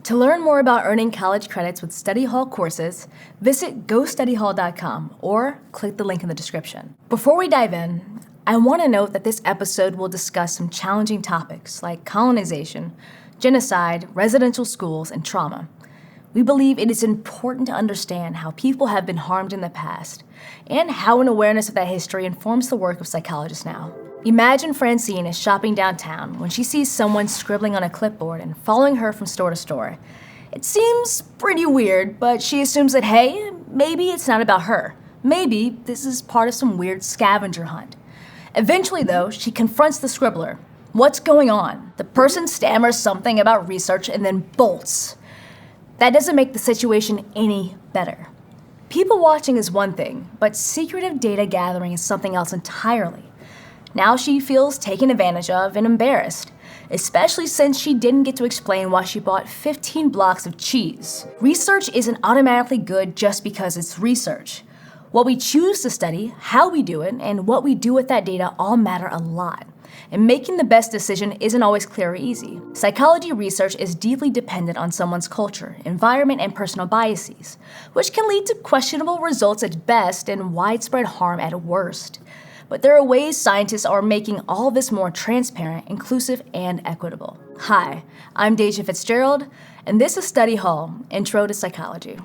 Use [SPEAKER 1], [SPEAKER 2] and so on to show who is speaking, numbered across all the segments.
[SPEAKER 1] To learn more about earning college credits with study hall courses, visit gostudyhall.com or click the link in the description. Before we dive in, I want to note that this episode will discuss some challenging topics like colonization, genocide, residential schools, and trauma. We believe it is important to understand how people have been harmed in the past and how an awareness of that history informs the work of psychologists now. Imagine Francine is shopping downtown when she sees someone scribbling on a clipboard and following her from store to store. It seems pretty weird, but she assumes that, hey, maybe it's not about her. Maybe this is part of some weird scavenger hunt. Eventually, though, she confronts the scribbler. What's going on? The person stammers something about research and then bolts. That doesn't make the situation any better. People watching is one thing, but secretive data gathering is something else entirely. Now she feels taken advantage of and embarrassed, especially since she didn't get to explain why she bought 15 blocks of cheese. Research isn't automatically good just because it's research. What we choose to study, how we do it, and what we do with that data all matter a lot. And making the best decision isn't always clear or easy. Psychology research is deeply dependent on someone's culture, environment, and personal biases, which can lead to questionable results at best and widespread harm at worst. But there are ways scientists are making all this more transparent, inclusive, and equitable. Hi, I'm Deja Fitzgerald, and this is Study Hall, Intro to Psychology.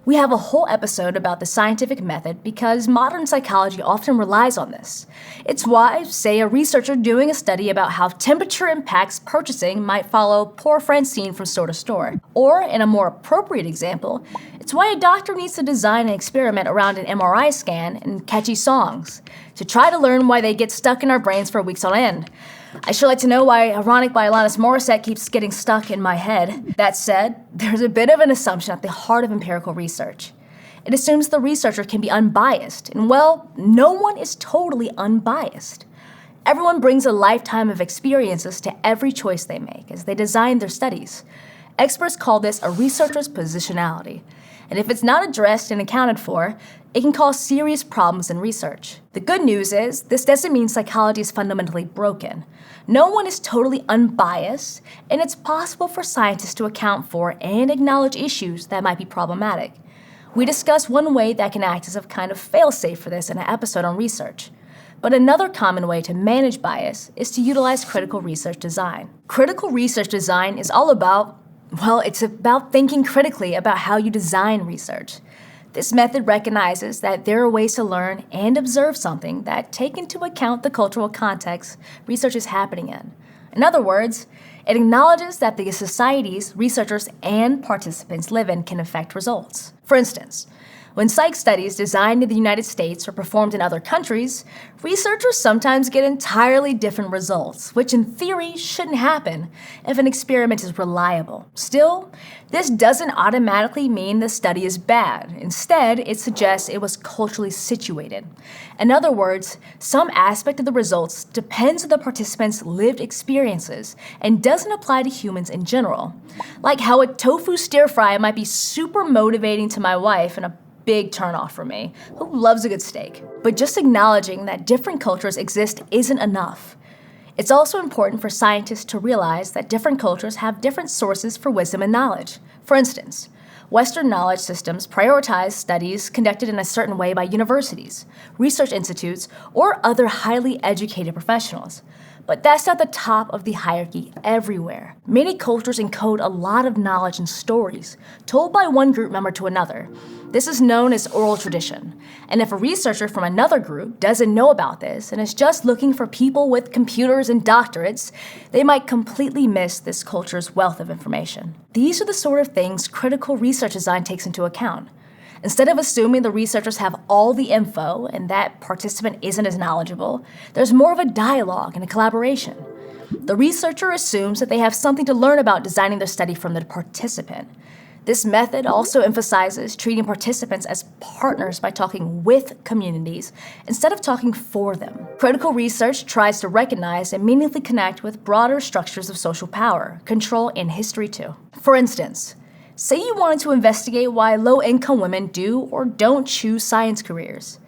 [SPEAKER 1] We have a whole episode about the scientific method because modern psychology often relies on this. It's why, say, a researcher doing a study about how temperature impacts purchasing might follow poor Francine from store to store. Or, in a more appropriate example, it's why a doctor needs to design an experiment around an MRI scan and catchy songs to try to learn why they get stuck in our brains for weeks on end. I sure like to know why Ironic by Alanis Morissette keeps getting stuck in my head. That said, there's a bit of an assumption at the heart of empirical research. It assumes the researcher can be unbiased, and well, no one is totally unbiased. Everyone brings a lifetime of experiences to every choice they make as they design their studies. Experts call this a researcher's positionality, and if it's not addressed and accounted for, it can cause serious problems in research. The good news is, this doesn't mean psychology is fundamentally broken. No one is totally unbiased, and it's possible for scientists to account for and acknowledge issues that might be problematic. We discuss one way that can act as a kind of fail-safe for this in an episode on research. But another common way to manage bias is to utilize critical research design. Critical research design is all about, well, it's about thinking critically about how you design research. This method recognizes that there are ways to learn and observe something that take into account the cultural context research is happening in. In other words, it acknowledges that the societies researchers and participants live in can affect results. For instance, when psych studies designed in the United States are performed in other countries, researchers sometimes get entirely different results, which in theory shouldn't happen if an experiment is reliable. Still, this doesn't automatically mean the study is bad. Instead, it suggests it was culturally situated. In other words, some aspect of the results depends on the participants' lived experiences and doesn't apply to humans in general. Like how a tofu stir fry might be super motivating to my wife and a big turnoff for me, who loves a good steak. But just acknowledging that different cultures exist isn't enough. It's also important for scientists to realize that different cultures have different sources for wisdom and knowledge. For instance, Western knowledge systems prioritize studies conducted in a certain way by universities, research institutes, or other highly educated professionals. But that's not the top of the hierarchy everywhere. Many cultures encode a lot of knowledge in stories, told by one group member to another. This is known as oral tradition. And if a researcher from another group doesn't know about this and is just looking for people with computers and doctorates, they might completely miss this culture's wealth of information. These are the sort of things critical research design takes into account. Instead of assuming the researchers have all the info and that participant isn't as knowledgeable, there's more of a dialogue and a collaboration. The researcher assumes that they have something to learn about designing their study from the participant. This method also emphasizes treating participants as partners by talking with communities instead of talking for them. Critical research tries to recognize and meaningfully connect with broader structures of social power, control, and history too. For instance, say you wanted to investigate why low-income women do or don't choose science careers.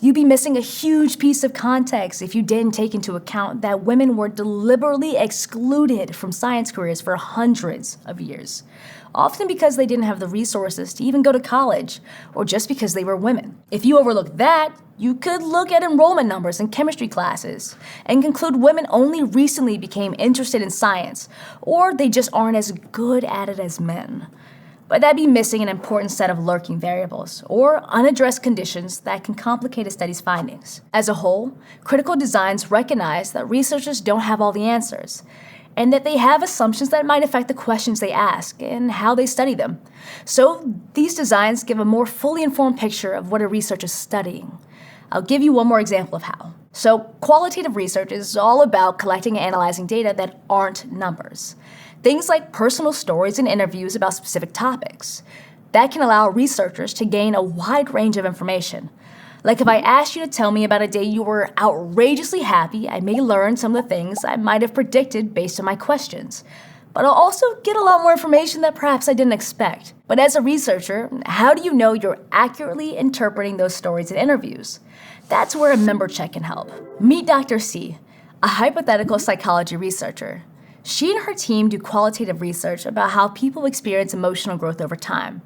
[SPEAKER 1] You'd be missing a huge piece of context if you didn't take into account that women were deliberately excluded from science careers for hundreds of years, often because they didn't have the resources to even go to college, or just because they were women. If you overlook that, you could look at enrollment numbers in chemistry classes and conclude women only recently became interested in science, or they just aren't as good at it as men. But that'd be missing an important set of lurking variables, or unaddressed conditions that can complicate a study's findings. As a whole, critical designs recognize that researchers don't have all the answers, and that they have assumptions that might affect the questions they ask and how they study them. So these designs give a more fully informed picture of what a researcher is studying. I'll give you one more example of how. So qualitative research is all about collecting and analyzing data that aren't numbers. Things like personal stories and interviews about specific topics. That can allow researchers to gain a wide range of information. Like if I asked you to tell me about a day you were outrageously happy, I may learn some of the things I might have predicted based on my questions. But I'll also get a lot more information that perhaps I didn't expect. But as a researcher, how do you know you're accurately interpreting those stories and interviews? That's where a member check can help. Meet Dr. C, a hypothetical psychology researcher. She and her team do qualitative research about how people experience emotional growth over time.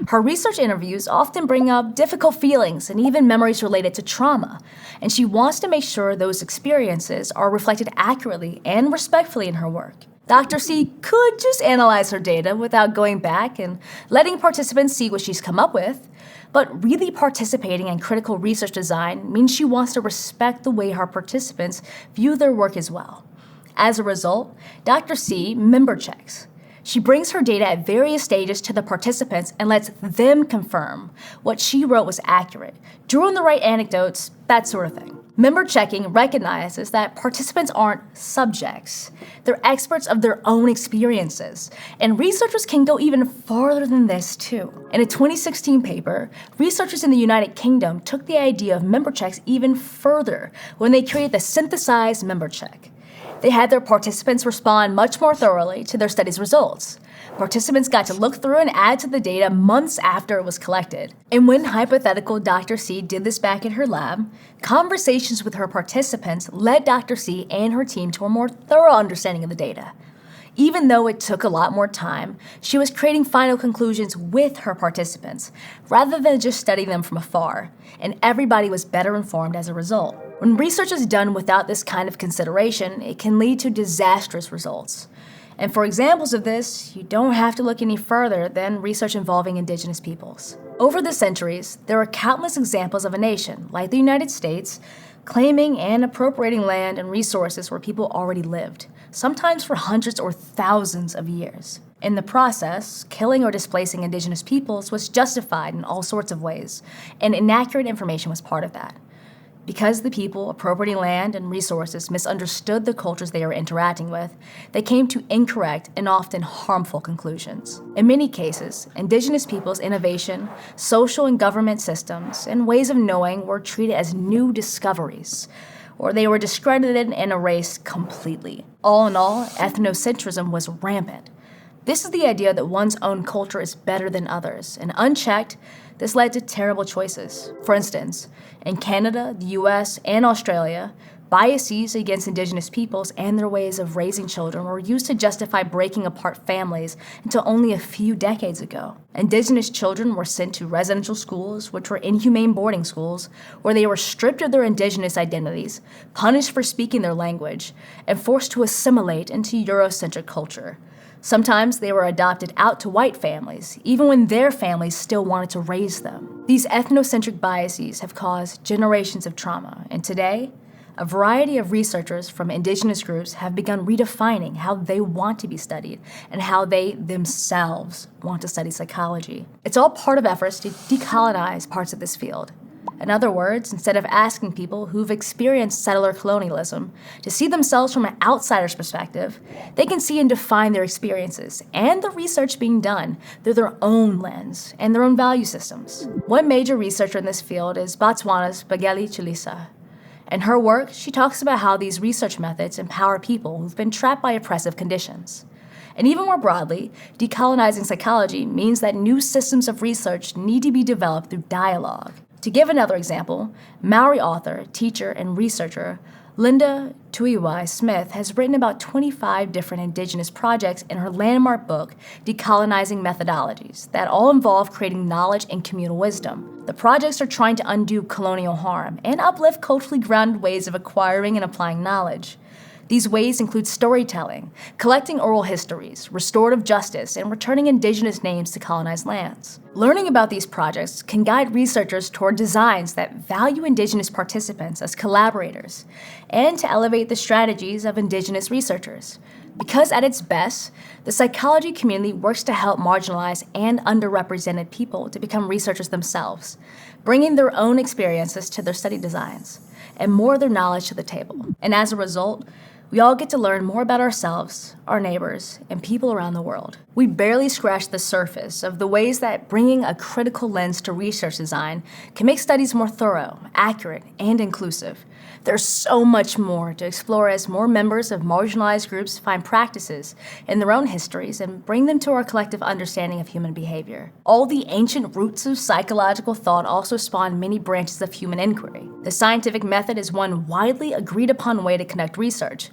[SPEAKER 1] Her research interviews often bring up difficult feelings and even memories related to trauma, and she wants to make sure those experiences are reflected accurately and respectfully in her work. Dr. C could just analyze her data without going back and letting participants see what she's come up with, but really participating in critical research design means she wants to respect the way her participants view their work as well. As a result, Dr. C member checks. She brings her data at various stages to the participants and lets them confirm what she wrote was accurate, drew in the right anecdotes, that sort of thing. Member checking recognizes that participants aren't subjects. They're experts of their own experiences, and researchers can go even farther than this too. In a 2016 paper, researchers in the United Kingdom took the idea of member checks even further when they created the synthesized member check. They had their participants respond much more thoroughly to their study's results. Participants got to look through and add to the data months after it was collected. And when hypothetical Dr. C did this back in her lab, conversations with her participants led Dr. C and her team to a more thorough understanding of the data. Even though it took a lot more time, she was creating final conclusions with her participants, rather than just studying them from afar, and everybody was better informed as a result. When research is done without this kind of consideration, it can lead to disastrous results. And for examples of this, you don't have to look any further than research involving Indigenous peoples. Over the centuries, there are countless examples of a nation, like the United States, claiming and appropriating land and resources where people already lived, sometimes for hundreds or thousands of years. In the process, killing or displacing Indigenous peoples was justified in all sorts of ways, and inaccurate information was part of that. Because the people appropriating land and resources misunderstood the cultures they were interacting with, they came to incorrect and often harmful conclusions. In many cases, Indigenous peoples' innovation, social and government systems, and ways of knowing were treated as new discoveries, or they were discredited and erased completely. All in all, ethnocentrism was rampant. This is the idea that one's own culture is better than others, and unchecked, this led to terrible choices. For instance, in Canada, the US, and Australia, biases against Indigenous peoples and their ways of raising children were used to justify breaking apart families until only a few decades ago. Indigenous children were sent to residential schools, which were inhumane boarding schools, where they were stripped of their Indigenous identities, punished for speaking their language, and forced to assimilate into Eurocentric culture. Sometimes they were adopted out to white families, even when their families still wanted to raise them. These ethnocentric biases have caused generations of trauma, and today, a variety of researchers from Indigenous groups have begun redefining how they want to be studied and how they themselves want to study psychology. It's all part of efforts to decolonize parts of this field. In other words, instead of asking people who've experienced settler colonialism to see themselves from an outsider's perspective, they can see and define their experiences and the research being done through their own lens and their own value systems. One major researcher in this field is Botswana's Bageli Chilisa. In her work, she talks about how these research methods empower people who've been trapped by oppressive conditions. And even more broadly, decolonizing psychology means that new systems of research need to be developed through dialogue. To give another example, Maori author, teacher, and researcher Linda Tuiwai Smith has written about 25 different Indigenous projects in her landmark book, Decolonizing Methodologies, that all involve creating knowledge and communal wisdom. The projects are trying to undo colonial harm and uplift culturally grounded ways of acquiring and applying knowledge. These ways include storytelling, collecting oral histories, restorative justice, and returning Indigenous names to colonized lands. Learning about these projects can guide researchers toward designs that value Indigenous participants as collaborators and to elevate the strategies of Indigenous researchers. Because at its best, the psychology community works to help marginalized and underrepresented people to become researchers themselves, bringing their own experiences to their study designs and more of their knowledge to the table. And as a result, we all get to learn more about ourselves, our neighbors, and people around the world. We barely scratch the surface of the ways that bringing a critical lens to research design can make studies more thorough, accurate, and inclusive. There's so much more to explore as more members of marginalized groups find practices in their own histories and bring them to our collective understanding of human behavior. All the ancient roots of psychological thought also spawn many branches of human inquiry. The scientific method is one widely agreed upon way to conduct research.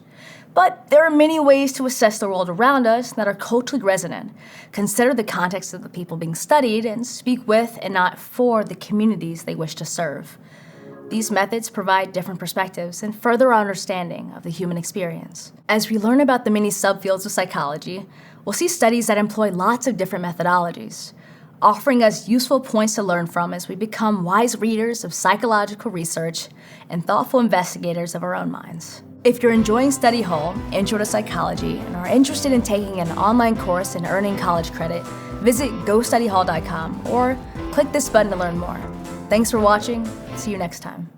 [SPEAKER 1] But there are many ways to assess the world around us that are culturally resonant, consider the context of the people being studied, and speak with and not for the communities they wish to serve. These methods provide different perspectives and further our understanding of the human experience. As we learn about the many subfields of psychology, we'll see studies that employ lots of different methodologies, offering us useful points to learn from as we become wise readers of psychological research and thoughtful investigators of our own minds. If you're enjoying Study Hall, Intro to Psychology, and are interested in taking an online course and earning college credit, visit gostudyhall.com or click this button to learn more. Thanks for watching. See you next time.